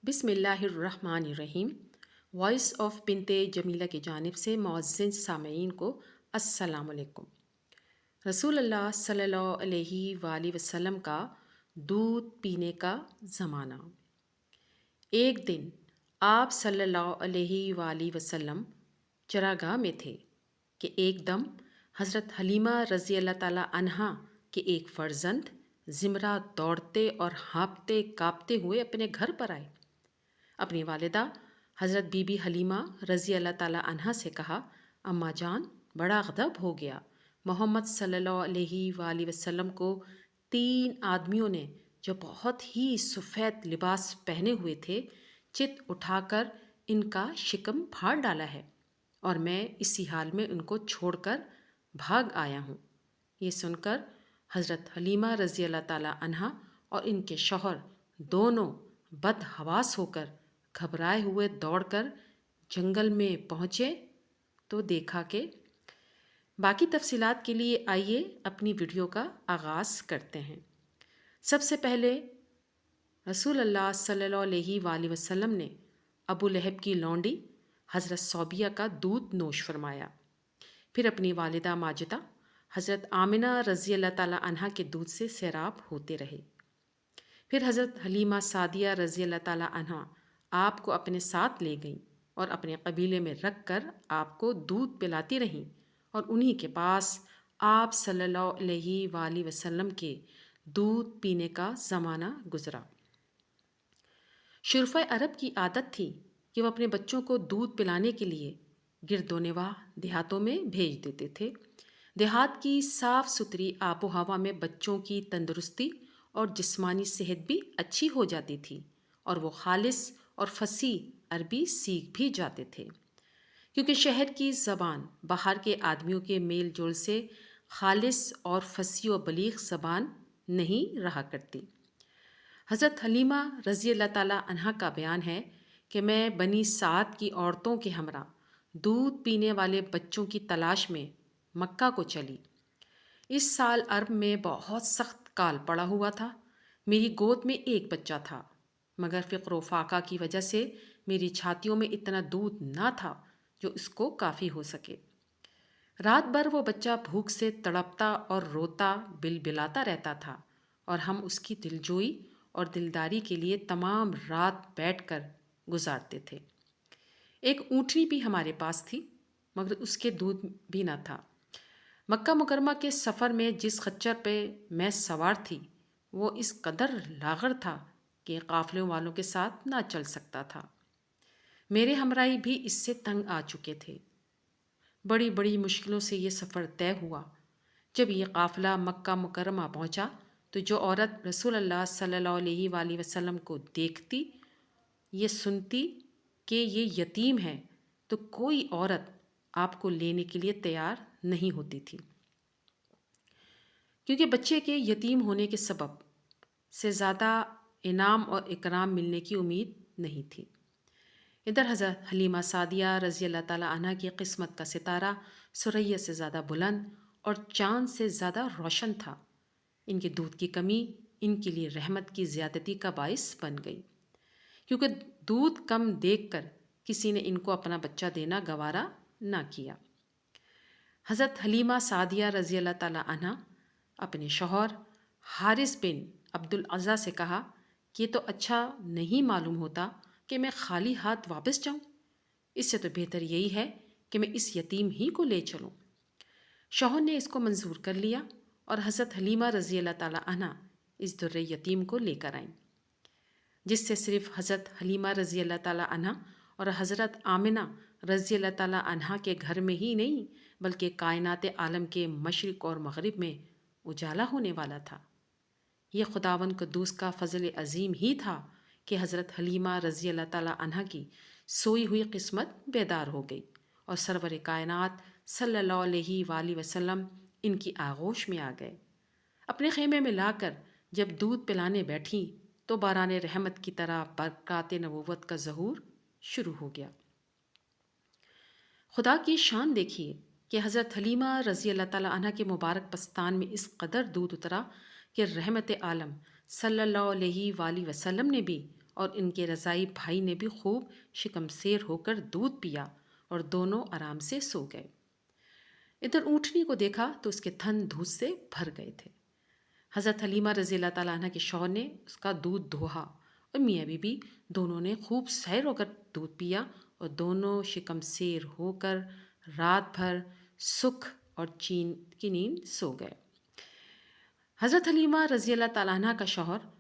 بسم اللہ الرحمن الرحیم۔ وائس آف بنت جمیلہ کی جانب سے معزز سامعین کو السلام علیکم۔ رسول اللہ صلی اللہ علیہ وآلہ وسلم کا دودھ پینے کا زمانہ۔ ایک دن آپ صلی اللہ علیہ وآلہ وسلم چراگاہ میں تھے کہ ایک دم حضرت حلیمہ رضی اللہ تعالیٰ عنہا کے ایک فرزند زمرہ دوڑتے اور ہانپتے کانپتے ہوئے اپنے گھر پر آئے۔ اپنی والدہ حضرت بی بی حلیمہ رضی اللہ تعالیٰ عنہا سے کہا، اماں جان، بڑا غضب ہو گیا۔ محمد صلی اللہ علیہ وآلہ وسلم کو 3 آدمیوں نے جو بہت ہی سفید لباس پہنے ہوئے تھے چت اٹھا کر ان کا شکم پھاڑ ڈالا ہے، اور میں اسی حال میں ان کو چھوڑ کر بھاگ آیا ہوں۔ یہ سن کر حضرت حلیمہ رضی اللہ تعالیٰ عنہا اور ان کے شوہر دونوں بدحواس ہو کر گھبرائے ہوئے دوڑ کر جنگل میں پہنچے تو دیکھا کہ باقی تفصیلات کے لیے آئیے اپنی ویڈیو کا آغاز کرتے ہیں۔ سب سے پہلے رسول اللہ صلی اللہ علیہ وآلہ وسلم نے ابو لہب کی لونڈی حضرت صوبیہ کا دودھ نوش فرمایا، پھر اپنی والدہ ماجدہ حضرت آمنہ رضی اللہ تعالیٰ عنہا کے دودھ سے سیراب ہوتے رہے۔ پھر حضرت حلیمہ سعدیہ رضی اللہ تعالیٰ عنہا آپ کو اپنے ساتھ لے گئیں اور اپنے قبیلے میں رکھ کر آپ کو دودھ پلاتی رہیں، اور انہی کے پاس آپ صلی اللہ علیہ وآلہ وسلم کے دودھ پینے کا زمانہ گزرا۔ شرفۂ عرب کی عادت تھی کہ وہ اپنے بچوں کو دودھ پلانے کے لیے گرد و نواح دیہاتوں میں بھیج دیتے تھے۔ دیہات کی صاف ستھری آب و ہوا میں بچوں کی تندرستی اور جسمانی صحت بھی اچھی ہو جاتی تھی، اور وہ خالص اور فصیح عربی سیکھ بھی جاتے تھے، کیونکہ شہر کی زبان باہر کے آدمیوں کے میل جول سے خالص اور فصیح و بلیغ زبان نہیں رہا کرتی۔ حضرت حلیمہ رضی اللہ تعالیٰ عنہا کا بیان ہے کہ میں بنی سعد کی عورتوں کے ہمراہ دودھ پینے والے بچوں کی تلاش میں مکہ کو چلی۔ اس سال عرب میں بہت سخت کال پڑا ہوا تھا۔ میری گود میں ایک بچہ تھا، مگر فقر و فاقہ کی وجہ سے میری چھاتیوں میں اتنا دودھ نہ تھا جو اس کو کافی ہو سکے۔ رات بھر وہ بچہ بھوک سے تڑپتا اور روتا بلبلاتا رہتا تھا، اور ہم اس کی دلجوئی اور دلداری کے لیے تمام رات بیٹھ کر گزارتے تھے۔ ایک اونٹنی بھی ہمارے پاس تھی، مگر اس کے دودھ بھی نہ تھا۔ مکہ مکرمہ کے سفر میں جس خچر پہ میں سوار تھی وہ اس قدر لاغر تھا کہ قافلوں والوں کے ساتھ نہ چل سکتا تھا۔ میرے ہمراہی بھی اس سے تنگ آ چکے تھے۔ بڑی بڑی مشکلوں سے یہ سفر طے ہوا۔ جب یہ قافلہ مکہ مکرمہ پہنچا تو جو عورت رسول اللہ صلی اللہ علیہ وآلہ وسلم کو دیکھتی، یہ سنتی کہ یہ یتیم ہے، تو کوئی عورت آپ کو لینے کے لیے تیار نہیں ہوتی تھی، کیونکہ بچے کے یتیم ہونے کے سبب سے زیادہ انعام اور اکرام ملنے کی امید نہیں تھی۔ ادھر حضرت حلیمہ سعدیہ رضی اللہ تعالیٰ عنہ کی قسمت کا ستارہ ثریا سے زیادہ بلند اور چاند سے زیادہ روشن تھا۔ ان کے دودھ کی کمی ان کے لیے رحمت کی زیادتی کا باعث بن گئی، کیونکہ دودھ کم دیکھ کر کسی نے ان کو اپنا بچہ دینا گوارا نہ کیا۔ حضرت حلیمہ سعدیہ رضی اللہ تعالیٰ عنہ اپنے شوہر حارث بن عبد العزیٰ سے کہا کہ یہ تو اچھا نہیں معلوم ہوتا کہ میں خالی ہاتھ واپس جاؤں، اس سے تو بہتر یہی ہے کہ میں اس یتیم ہی کو لے چلوں۔ شوہر نے اس کو منظور کر لیا، اور حضرت حلیمہ رضی اللہ تعالیٰ عنہ اس در یتیم کو لے کر آئیں، جس سے صرف حضرت حلیمہ رضی اللہ تعالیٰ عنہ اور حضرت آمنہ رضی اللہ تعالیٰ عنہ کے گھر میں ہی نہیں بلکہ کائنات عالم کے مشرق اور مغرب میں اجالا ہونے والا تھا۔ یہ خداوند قدوس کا فضل عظیم ہی تھا کہ حضرت حلیمہ رضی اللہ تعالیٰ عنہ کی سوئی ہوئی قسمت بیدار ہو گئی، اور سرور کائنات صلی اللہ علیہ وآلہ وسلم ان کی آغوش میں آ گئے۔ اپنے خیمے میں لا کر جب دودھ پلانے بیٹھیں تو باران رحمت کی طرح برکات نبوت کا ظہور شروع ہو گیا۔ خدا کی شان دیکھیے کہ حضرت حلیمہ رضی اللہ تعالیٰ عنہ کے مبارک پستان میں اس قدر دودھ اترا کہ رحمت عالم صلی اللہ علیہ وآلہ وسلم نے بھی اور ان کے رضائی بھائی نے بھی خوب شکمسیر ہو کر دودھ پیا اور دونوں آرام سے سو گئے۔ ادھر اونٹنی کو دیکھا تو اس کے تھن دودھ سے بھر گئے تھے۔ حضرت حلیمہ رضی اللہ تعالیٰ عنہ کے شوہر نے اس کا دودھ دوہا اور میاں بی بی دونوں نے خوب سیر ہو کر دودھ پیا اور دونوں شکم سیر ہو کر رات بھر سکھ اور چین کی نیند سو گئے۔ حضرت حلیمہ رضی اللہ تعالیٰ عنہ کا شوہر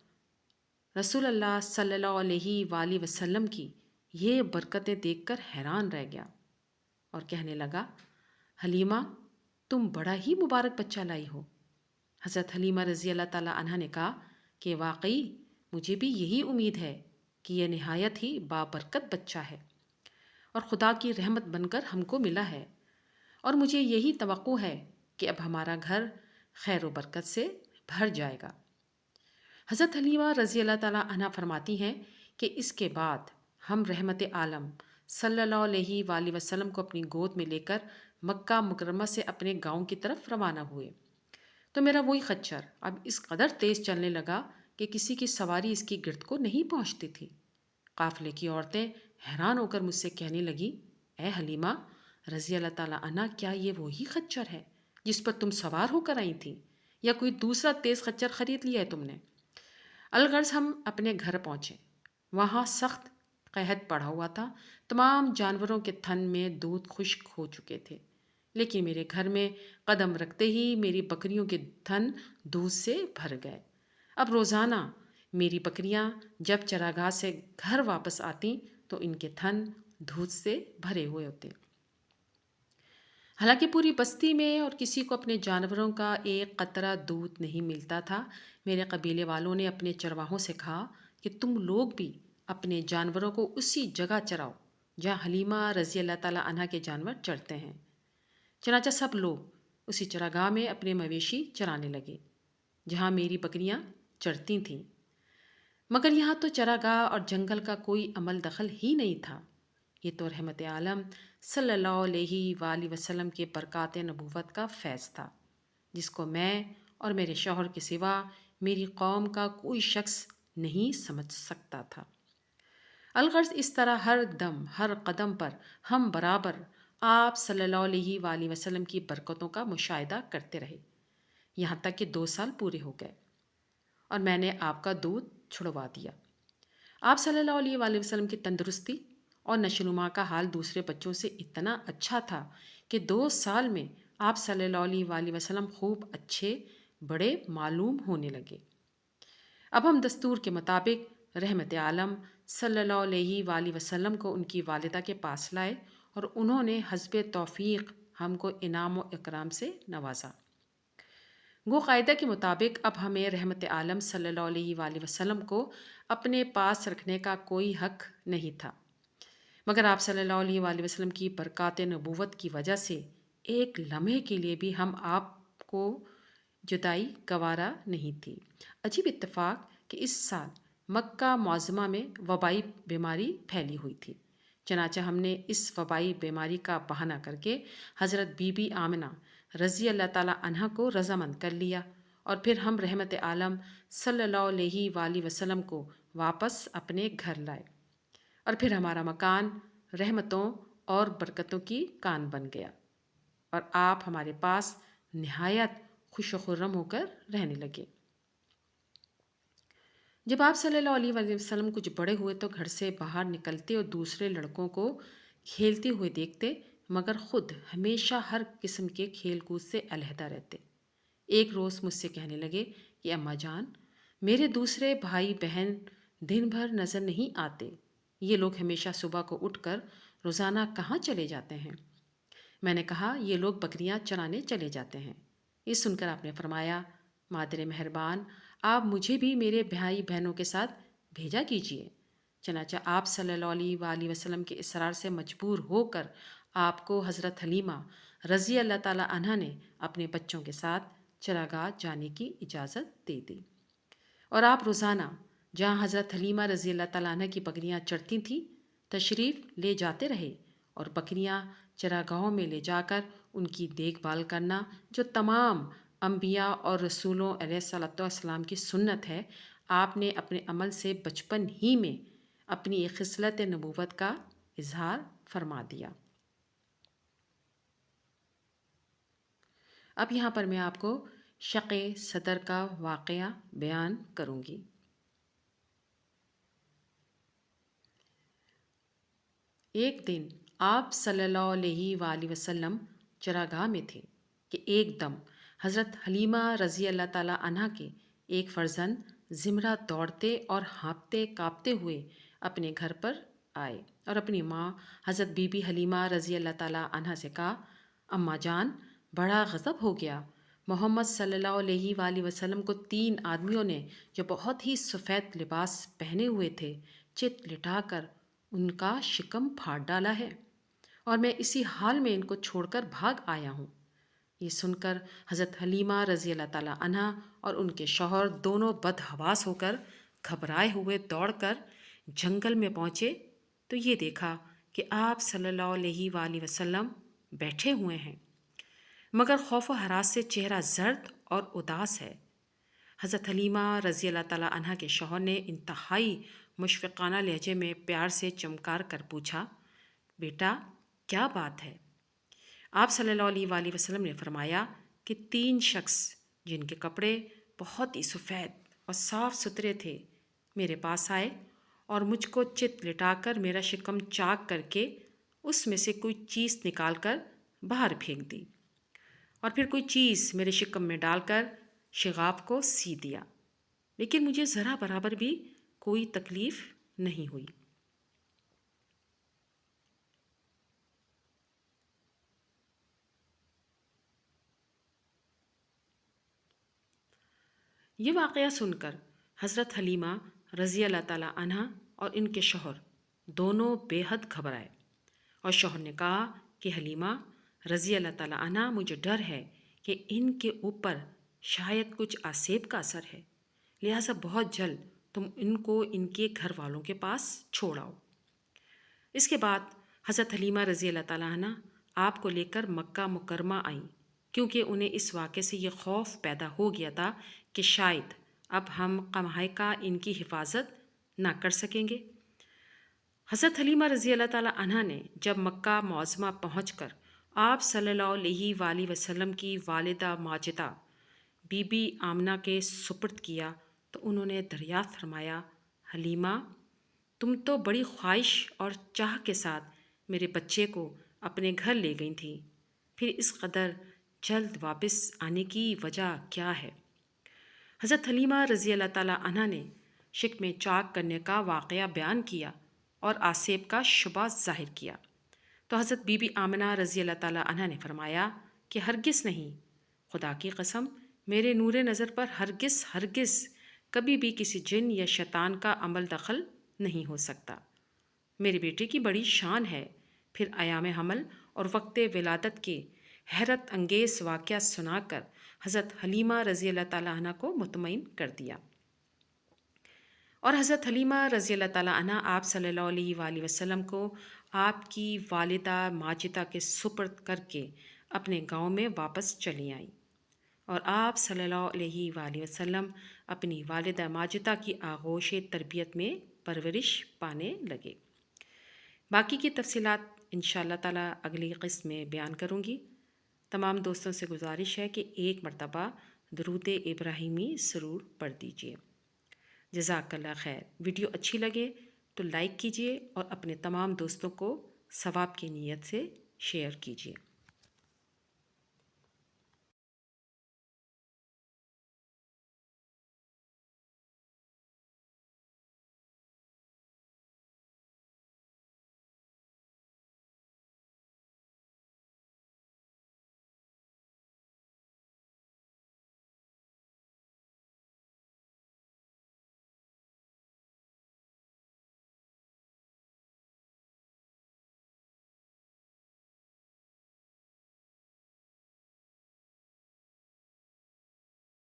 رسول اللہ صلی اللہ علیہ وآلہ وسلم کی یہ برکتیں دیکھ کر حیران رہ گیا اور کہنے لگا، حلیمہ تم بڑا ہی مبارک بچہ لائی ہو۔ حضرت حلیمہ رضی اللہ تعالیٰ عنہ نے کہا کہ واقعی مجھے بھی یہی امید ہے کہ یہ نہایت ہی بابرکت بچہ ہے اور خدا کی رحمت بن کر ہم کو ملا ہے، اور مجھے یہی توقع ہے کہ اب ہمارا گھر خیر و برکت سے بھر جائے گا۔ حضرت حلیمہ رضی اللہ تعالیٰ عنہ فرماتی ہیں کہ اس کے بعد ہم رحمت عالم صلی اللہ علیہ وآلہ وسلم کو اپنی گود میں لے کر مکہ مکرمہ سے اپنے گاؤں کی طرف روانہ ہوئے تو میرا وہی خچر اب اس قدر تیز چلنے لگا کہ کسی کی سواری اس کی گرد کو نہیں پہنچتی تھی۔ قافلے کی عورتیں حیران ہو کر مجھ سے کہنے لگی، اے حلیمہ رضی اللہ تعالیٰ عنہ، کیا یہ وہی خچر ہے جس پر تم سوار ہو کر آئی تھی، یا کوئی دوسرا تیز خچر خرید لیا ہے تم نے؟ الغرض ہم اپنے گھر پہنچے۔ وہاں سخت قحط پڑا ہوا تھا، تمام جانوروں کے تھن میں دودھ خشک ہو چکے تھے، لیکن میرے گھر میں قدم رکھتے ہی میری بکریوں کے تھن دودھ سے بھر گئے۔ اب روزانہ میری بکریاں جب چراگاہ سے گھر واپس آتیں تو ان کے تھن دودھ سے بھرے ہوئے ہوتے۔ حالانکہ پوری بستی میں اور کسی کو اپنے جانوروں کا ایک قطرہ دودھ نہیں ملتا تھا، میرے قبیلے والوں نے اپنے چرواہوں سے کہا کہ تم لوگ بھی اپنے جانوروں کو اسی جگہ چراؤ جہاں حلیمہ رضی اللہ تعالیٰ عنہ کے جانور چرتے ہیں۔ چنانچہ سب لوگ اسی چراگاہ میں اپنے مویشی چرانے لگے جہاں میری بکریاں چرتی تھیں، مگر یہاں تو چراگاہ اور جنگل کا کوئی عمل دخل ہی نہیں تھا۔ یہ تو رحمت عالم صلی اللہ علیہ وآلہ وسلم کے برکات نبوت کا فیض تھا، جس کو میں اور میرے شوہر کے سوا میری قوم کا کوئی شخص نہیں سمجھ سکتا تھا۔ الغرض اس طرح ہر دم ہر قدم پر ہم برابر آپ صلی اللہ علیہ وآلہ وسلم کی برکتوں کا مشاہدہ کرتے رہے، یہاں تک کہ 2 سال پورے ہو گئے اور میں نے آپ کا دودھ چھڑوا دیا۔ آپ صلی اللہ علیہ وآلہ وسلم کی تندرستی اور نشوونما کا حال دوسرے بچوں سے اتنا اچھا تھا کہ 2 سال میں آپ صلی اللہ علیہ وآلہ وسلم خوب اچھے بڑے معلوم ہونے لگے۔ اب ہم دستور کے مطابق رحمت عالم صلی اللہ علیہ وآلہ وسلم کو ان کی والدہ کے پاس لائے اور انہوں نے حسب توفیق ہم کو انعام و اکرام سے نوازا۔ گو قاعدہ کے مطابق اب ہمیں رحمت عالم صلی اللہ علیہ وآلہ وسلم کو اپنے پاس رکھنے کا کوئی حق نہیں تھا، مگر آپ صلی اللہ علیہ وآلہ وسلم کی برکات نبوت کی وجہ سے ایک لمحے کے لیے بھی ہم آپ کو جدائی گوارا نہیں تھی۔ عجیب اتفاق کہ اس سال مکہ معظمہ میں وبائی بیماری پھیلی ہوئی تھی، چنانچہ ہم نے اس وبائی بیماری کا بہانہ کر کے حضرت بی بی آمنہ رضی اللہ تعالیٰ عنہ کو رضامند کر لیا اور پھر ہم رحمت عالم صلی اللہ علیہ وآلہ وسلم کو واپس اپنے گھر لائے، اور پھر ہمارا مکان رحمتوں اور برکتوں کی کان بن گیا اور آپ ہمارے پاس نہایت خوش و خرم ہو کر رہنے لگے۔ جب آپ صلی اللہ علیہ وآلہ وسلم کچھ بڑے ہوئے تو گھر سے باہر نکلتے اور دوسرے لڑکوں کو کھیلتے ہوئے دیکھتے، مگر خود ہمیشہ ہر قسم کے کھیل کود سے علیحدہ رہتے۔ ایک روز مجھ سے کہنے لگے کہ اماں جان، میرے دوسرے بھائی بہن دن بھر نظر نہیں آتے، یہ لوگ ہمیشہ صبح کو اٹھ کر روزانہ کہاں چلے جاتے ہیں؟ میں نے کہا یہ لوگ بکریاں چرانے چلے جاتے ہیں۔ یہ سن کر آپ نے فرمایا، مادر مہربان، آپ مجھے بھی میرے بھائی بہنوں کے ساتھ بھیجا کیجیے۔ چنانچہ آپ صلی اللہ علیہ وآلہ وسلم کے اصرار سے مجبور ہو کر آپ کو حضرت حلیمہ رضی اللہ تعالیٰ عنہ نے اپنے بچوں کے ساتھ چراگاہ جانے کی اجازت دے دی، اور آپ روزانہ جہاں حضرت حلیمہ رضی اللہ تعالیٰ عنہ کی بکریاں چرتی تھیں تشریف لے جاتے رہے، اور بکریاں چراگاہوں میں لے جا کر ان کی دیکھ بھال کرنا جو تمام انبیاء اور رسولوں علیہ الصلوۃ والسلام کی سنت ہے، آپ نے اپنے عمل سے بچپن ہی میں اپنی ایک خصلت نبوت کا اظہار فرما دیا۔ اب یہاں پر میں آپ کو شق صدر کا واقعہ بیان کروں گی۔ ایک دن آپ صلی اللہ علیہ وآلہ وسلم چراگاہ میں تھے کہ ایک دم حضرت حلیمہ رضی اللہ تعالیٰ عنہا کے ایک فرزند زمرہ دوڑتے اور ہانپتے کانپتے ہوئے اپنے گھر پر آئے اور اپنی ماں حضرت بی بی حلیمہ رضی اللہ تعالیٰ عنہا سے کہا، اماں جان، بڑا غضب ہو گیا۔ محمد صلی اللہ علیہ وآلہ وسلم کو 3 آدمیوں نے جو بہت ہی سفید لباس پہنے ہوئے تھے چت لٹا کر ان کا شکم پھاڑ ڈالا ہے، اور میں اسی حال میں ان کو چھوڑ کر بھاگ آیا ہوں۔ یہ سن کر حضرت حلیمہ رضی اللہ تعالیٰ عنہا اور ان کے شوہر دونوں بدحواس ہو کر گھبرائے ہوئے دوڑ کر جنگل میں پہنچے تو یہ دیکھا کہ آپ صلی اللہ علیہ وآلہ وسلم بیٹھے ہوئے ہیں، مگر خوف و ہراس سے چہرہ زرد اور اداس ہے۔ حضرت حلیمہ رضی اللہ تعالیٰ عنہا کے شوہر نے انتہائی مشفقانہ لہجے میں پیار سے چمکار کر پوچھا، بیٹا کیا بات ہے؟ آپ صلی اللہ علیہ وآلہ وسلم نے فرمایا کہ 3 شخص جن کے کپڑے بہت ہی سفید اور صاف ستھرے تھے میرے پاس آئے اور مجھ کو چت لٹا کر میرا شکم چاک کر کے اس میں سے کوئی چیز نکال کر باہر پھینک دی اور پھر کوئی چیز میرے شکم میں ڈال کر شغاف کو سی دیا، لیکن مجھے ذرا برابر بھی کوئی تکلیف نہیں ہوئی۔ یہ واقعہ سن کر حضرت حلیمہ رضی اللہ تعالیٰ عنہا اور ان کے شوہر دونوں بے حد گھبرائے، اور شوہر نے کہا کہ حلیمہ رضی اللہ تعالیٰ عنہا، مجھے ڈر ہے کہ ان کے اوپر شاید کچھ آسیب کا اثر ہے، لہٰذا بہت جلد تم ان کو ان کے گھر والوں کے پاس چھوڑ آؤ۔ اس کے بعد حضرت حلیمہ رضی اللہ تعالیٰ عنہ آپ کو لے کر مکہ مکرمہ آئیں، کیونکہ انہیں اس واقعے سے یہ خوف پیدا ہو گیا تھا کہ شاید اب ہم قمائقہ ان کی حفاظت نہ کر سکیں گے۔ حضرت حلیمہ رضی اللہ تعالیٰ عنہا نے جب مکہ معظمہ پہنچ کر آپ صلی اللہ علیہ وآلہ وسلم کی والدہ ماجدہ بی بی آمنہ کے سپرد کیا تو انہوں نے دریافت فرمایا، حلیمہ، تم تو بڑی خواہش اور چاہ کے ساتھ میرے بچے کو اپنے گھر لے گئی تھیں، پھر اس قدر جلد واپس آنے کی وجہ کیا ہے؟ حضرت حلیمہ رضی اللہ تعالیٰ عنہا نے شکم چاک کرنے کا واقعہ بیان کیا اور آسیب کا شبہ ظاہر کیا تو حضرت بی بی آمنہ رضی اللہ تعالیٰ عنہا نے فرمایا کہ ہرگز نہیں، خدا کی قسم، میرے نور نظر پر ہرگز ہرگز کبھی بھی کسی جن یا شیطان کا عمل دخل نہیں ہو سکتا۔ میرے بیٹے کی بڑی شان ہے۔ پھر ایام حمل اور وقت ولادت کے حیرت انگیز واقعہ سنا کر حضرت حلیمہ رضی اللہ تعالیٰ عنہ کو مطمئن کر دیا، اور حضرت حلیمہ رضی اللہ تعالیٰ عنہ آپ صلی اللہ علیہ وآلہ وسلم کو آپ کی والدہ ماجدہ کے سپرد کر کے اپنے گاؤں میں واپس چلی آئیں، اور آپ صلی اللہ علیہ وآلہ وسلم اپنی والدہ ماجدہ کی آغوش تربیت میں پرورش پانے لگے۔ باقی کی تفصیلات انشاءاللہ تعالیٰ اگلی قسط میں بیان کروں گی۔ تمام دوستوں سے گزارش ہے کہ ایک مرتبہ درود ابراہیمی ضرور پڑھ دیجیے۔ جزاک اللہ خیر۔ ویڈیو اچھی لگے تو لائک کیجیے اور اپنے تمام دوستوں کو ثواب کی نیت سے شیئر کیجیے۔